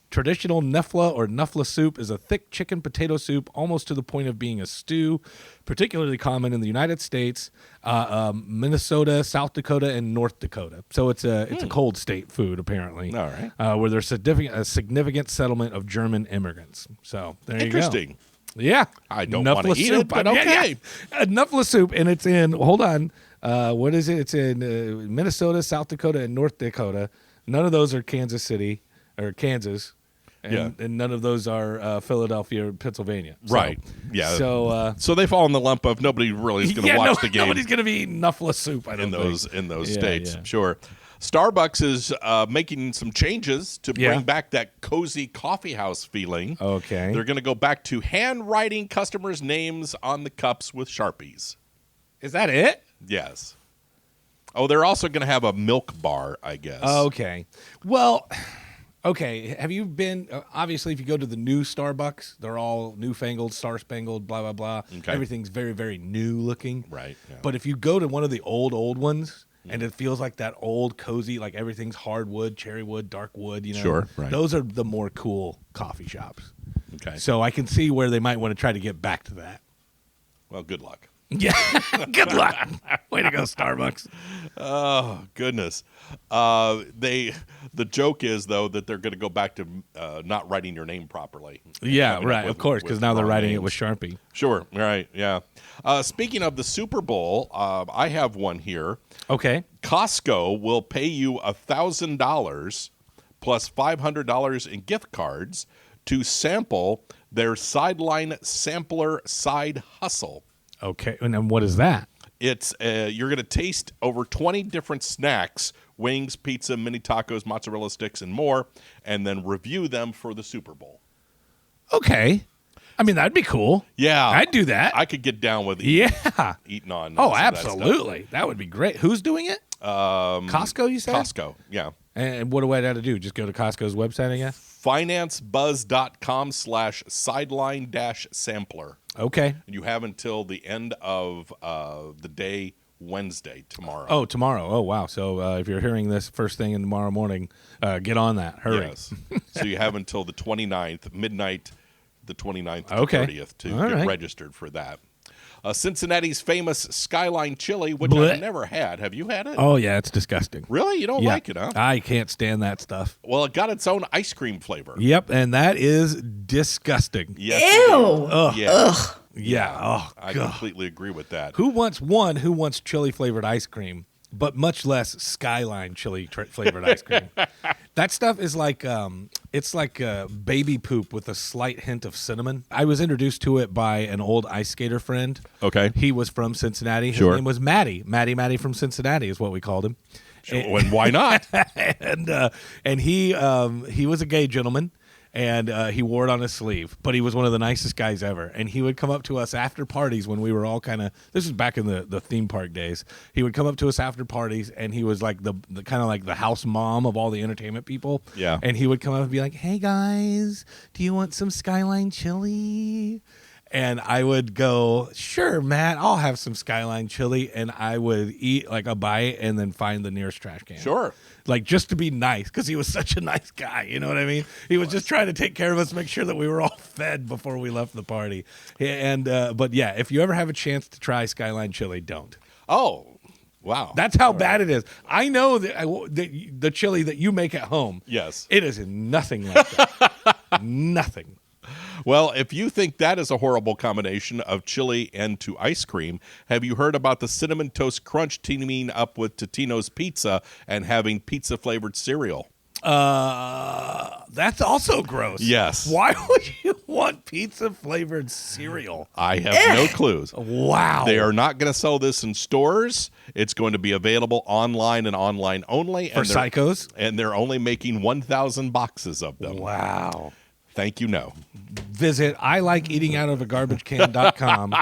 Traditional Nefla or Nuffla soup is a thick chicken potato soup, almost to the point of being a stew, particularly common in the United States, Minnesota, South Dakota, and North Dakota. So it's a cold state food, apparently. All right. Where there's a significant settlement of German immigrants. So there you go. Interesting. Yeah. I don't want to eat it, but Yeah, okay. yeah. Nuffla soup, and it's in, hold on, what is it? It's in Minnesota, South Dakota, and North Dakota. None of those are Kansas City or Kansas. And none of those are Philadelphia or Pennsylvania. So, Right. Yeah. So they fall in the lump of nobody really is going to watch the game nobody's going to be eating Nuffla soup, I don't in those Yeah, states. yeah. Sure. Starbucks is making some changes to bring Yeah. back that cozy coffee house feeling. Okay. They're going to go back to handwriting customers' names on the cups with Sharpies. Is that it? Yes. Oh, they're also going to have a milk bar, I guess. Okay. Well, okay. Have you been, obviously, if you go to the new Starbucks, they're all newfangled, star-spangled, blah, blah, blah. Okay. Everything's very, very new looking. Right. Yeah. But if you go to one of the old ones, and it feels like that old, cozy, like everything's hardwood, cherry wood, dark wood, you know. Sure, right. Those are the more cool coffee shops. Okay. So I can see where they might want to try to get back to that. Well, good luck. Yeah. Good luck. Way to go, Starbucks. Oh, goodness. The joke is, though, that they're going to go back to not writing your name properly. Yeah, Coming up right. with- Of course, because with now they're wrong writing it names. with Sharpie. Sure. Right. Yeah. Speaking of the Super Bowl, I have one here. Okay. Costco will pay you $1,000 plus $500 in gift cards to sample their Sideline Sampler Side Hustle. Okay. And then what is that? It's you're going to taste over 20 different snacks, wings, pizza, mini tacos, mozzarella sticks, and more, and then review them for the Super Bowl. Okay. I mean, that'd be cool. Yeah. I'd do that. I could get down with Yeah. eating on Oh, some of that stuff. absolutely. That would be great. Who's doing it? Costco, you said? Costco, yeah. And what do I have to do? Just go to Costco's website, I guess? financebuzz.com/sideline-sampler. Okay. And you have until the end of the day, Wednesday, tomorrow. Oh, tomorrow. Oh, wow. So if you're hearing this first thing in tomorrow morning, get on that. Hurry. Yes. So you have until the 29th, midnight, the 29th to Okay. 30th to All get right. registered for that. Cincinnati's famous Skyline Chili, which Blech. I've never had. Have you had it? Oh, yeah. It's disgusting. Really? You don't Yeah. like it, huh? I can't stand that stuff. Well, it got its own ice cream flavor. Yep. And that is disgusting. Yes, it Ew. is. Yeah. Yeah. Oh, I God. completely agree with that. Who wants chili flavored ice cream, but much less Skyline chili flavored ice cream? That stuff is like it's like baby poop with a slight hint of cinnamon. I was introduced to it by an old ice skater friend. Okay. He was from Cincinnati. His Sure. name was Matty. Matty from Cincinnati is what we called him. And why not? and he was a gay gentleman, and he wore it on his sleeve. But he was one of the nicest guys ever. And he would come up to us after parties when we were all kind of. This was back in the theme park days. He would come up to us after parties, and he was like the kind of like the house mom of all the entertainment people. Yeah. And he would come up and be like, "Hey guys, do you want some Skyline chili?" And I would go, "Sure, Matt, I'll have some Skyline chili." And I would eat like a bite and then find the nearest trash can. Sure. Like just to be nice, because he was such a nice guy. You know what I mean? He was just trying to take care of us, make sure that we were all fed before we left the party. And but yeah, if you ever have a chance to try Skyline chili, don't. Oh, wow. That's how bad it is. I know that the chili that you make at home. Yes. It is nothing like that. Nothing. Well, if you think that is a horrible combination of chili and to ice cream, have you heard about the Cinnamon Toast Crunch teaming up with Totino's Pizza and having pizza-flavored cereal? That's also gross. Yes. Why would you want pizza-flavored cereal? I have no clues. Wow. They are not going to sell this in stores. It's going to be available online and online only. For psychos? And they're only making 1,000 boxes of them. Wow. Thank you, no. Visit ILikeEatingOutOfAGarbageCan.com.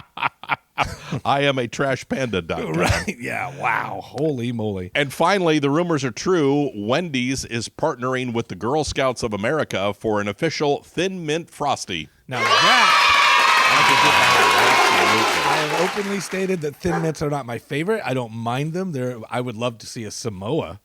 I am a trashpanda.com. Right. Yeah. Wow. Holy moly. And finally, the rumors are true. Wendy's is partnering with the Girl Scouts of America for an official Thin Mint Frosty. Now that I have openly stated that Thin Mints are not my favorite. I don't mind them. I would love to see a Samoa.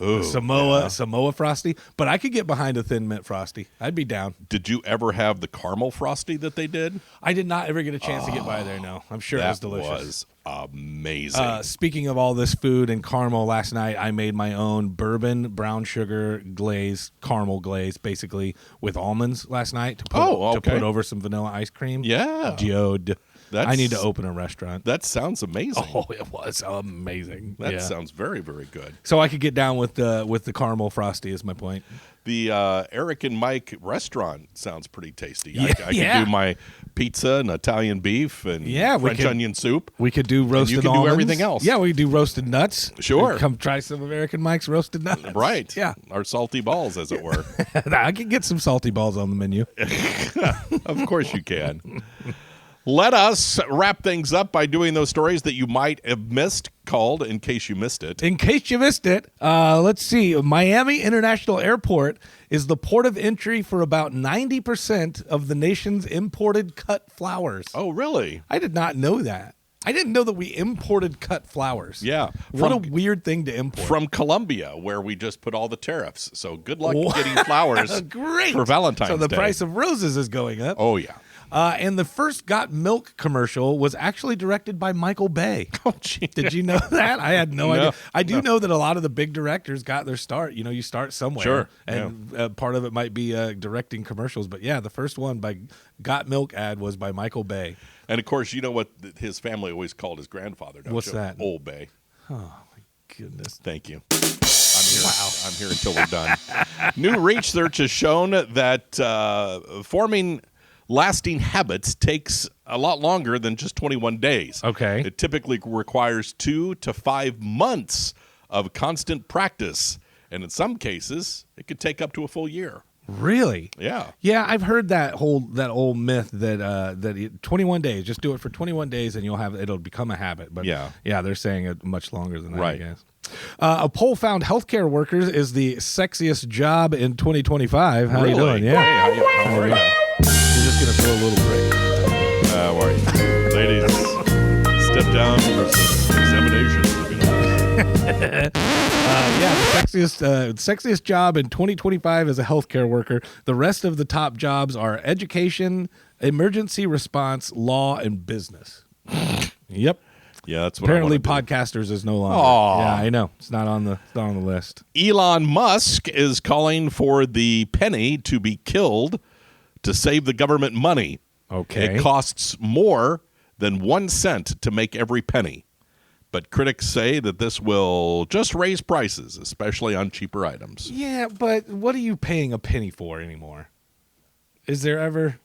Ooh, Samoa Frosty, but I could get behind a Thin Mint Frosty. I'd be down. Did you ever have the caramel Frosty that they did? I did not ever get a chance to get by there, no. I'm sure it was delicious. That was amazing. Speaking of all this food and caramel, last night I made my own bourbon brown sugar glaze, caramel glaze, basically with almonds last night to put over some vanilla ice cream. Yeah. Jode. I need to open a restaurant. That sounds amazing. Oh, it was amazing. That sounds very, very good. So I could get down with the caramel Frosty is my point. The Eric and Mike restaurant sounds pretty tasty. Yeah, I could do my pizza and Italian beef and French onion soup. We could do roasted almonds. You could do almonds. everything else. Yeah, we could do roasted nuts. Sure. Come try some American Mike's roasted nuts. Right. Yeah. Our salty balls, as it were. I could get some salty balls on the menu. Of course you can. Let us wrap things up by doing those stories that you might have missed, called In Case You Missed It. In case you missed it, let's see. Miami International Airport is the port of entry for about 90% of the nation's imported cut flowers. Oh, really? I did not know that. I didn't know that we imported cut flowers. Yeah. What a weird thing to import. From Colombia, where we just put all the tariffs. So good luck getting flowers Great. for Valentine's Day. So the price of roses is going up. Oh, yeah. And the first Got Milk commercial was actually directed by Michael Bay. Oh, gee. Did you know that? I had no No, idea. I do know that a lot of the big directors got their start. You know, you start somewhere. Sure, And part of it might be directing commercials. But yeah, the first one by Got Milk ad was by Michael Bay. And, of course, you know what his family always called his grandfather, don't What's you? that? Old Bay. Goodness. Thank you. I'm here until we're done. New research has shown that forming lasting habits takes a lot longer than just 21 days. Okay. It typically requires 2 to 5 months of constant practice. And in some cases, it could take up to a full year. Really? Yeah. Yeah, I've heard that old myth that 21 days, just do it for 21 days and it'll become a habit. But Yeah. they're saying it much longer than that, Right. I guess. A poll found healthcare workers is the sexiest job in 2025. How Really? you doing? Yeah. Hey, how are you? You're just going to throw a little break. How are you? Ladies, step down for some examinations. The sexiest job in 2025 as a healthcare worker. The rest of the top jobs are education, emergency response, law, and business. Yep. Yeah, that's what Apparently, I wanna do. podcasters is no longer. Aw. Yeah, I know. It's not on the list. Elon Musk is calling for the penny to be killed to save the government money. Okay. It costs more than 1 cent to make every penny. But critics say that this will just raise prices, especially on cheaper items. Yeah, but what are you paying a penny for anymore? Is there ever?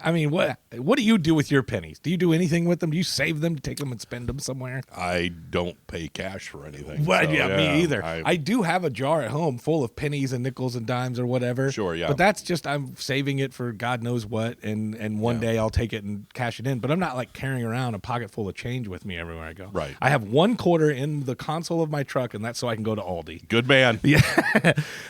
I mean, what do you do with your pennies? Do you do anything with them? Do you save them, take them and spend them somewhere? I don't pay cash for anything. Well, so, yeah, me either. I I do have a jar at home full of pennies and nickels and dimes or whatever. Sure, yeah. But that's just I'm saving it for God knows what, and one day I'll take it and cash it in. But I'm not like carrying around a pocket full of change with me everywhere I go. Right. I have one quarter in the console of my truck, and that's so I can go to Aldi. Good man. Here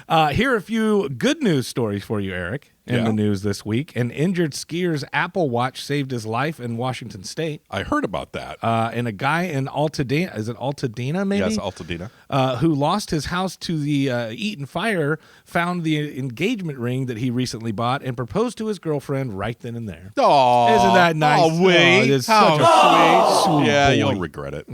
are a few good news stories for you, Eric. In Yeah. the news this week, an injured skier's Apple Watch saved his life in Washington State. I heard about that. And a guy in Altadena, is it Altadena maybe? Yes, Altadena. Who lost his house to the Eaton fire, found the engagement ring that he recently bought and proposed to his girlfriend right then and there. Oh, Isn't that nice? Oh, wait. it's such a sweet Yeah, boy. you'll regret it.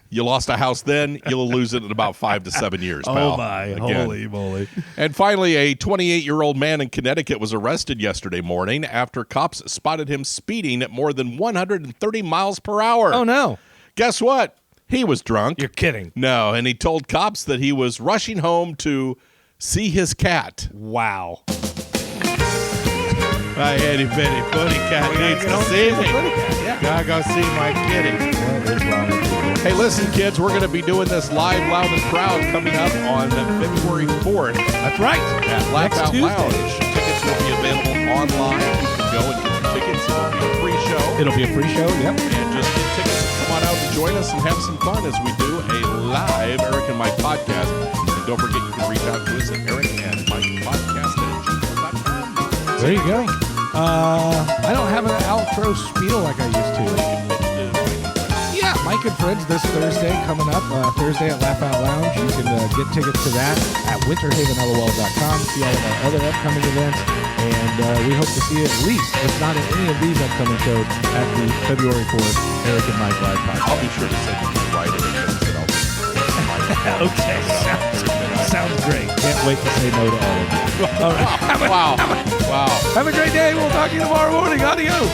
You lost a house then, you'll lose it in about 5 to 7 years, pal. Oh my, Again. holy moly. And finally, a 28-year-old man in Connecticut was arrested yesterday morning after cops spotted him speeding at more than 130 miles per hour. Oh no, Guess what? He was drunk. you're kidding. No, and he told cops that he was rushing home to see his cat. Wow. My itty bitty kitty cat needs to see me. Yeah. Gotta go see my kitty. What is wrong with you? Hey, listen, kids, we're going to be doing this live, loud, and proud coming up on February 4th That's right. at Laugh Next Out Tuesday. Lounge. Tickets will be available online. You can go and get your tickets. It'll be a free show. It'll be a free show. Yep. And just get tickets and come on out and join us and have some fun as we do a live Eric and Mike podcast. And don't forget, you can reach out to us at ericandmikepodcast@gmail.com. There you go. I don't have an outro spiel like I used to. Yeah, Mike and Friends this Thursday coming up. Thursday at Laugh Out Lounge. You can get tickets to that at winterhavenlol.com. See all of our other upcoming events. And we hope to see you at least, if not at any of these upcoming shows, at the February 4th Eric and Mike Live podcast. I'll be sure to send you the writer that I'll Okay, sounds great. Can't wait to say no to all of you. All right. Wow. Wow. Have a great day. We'll talk to you tomorrow morning. Adios.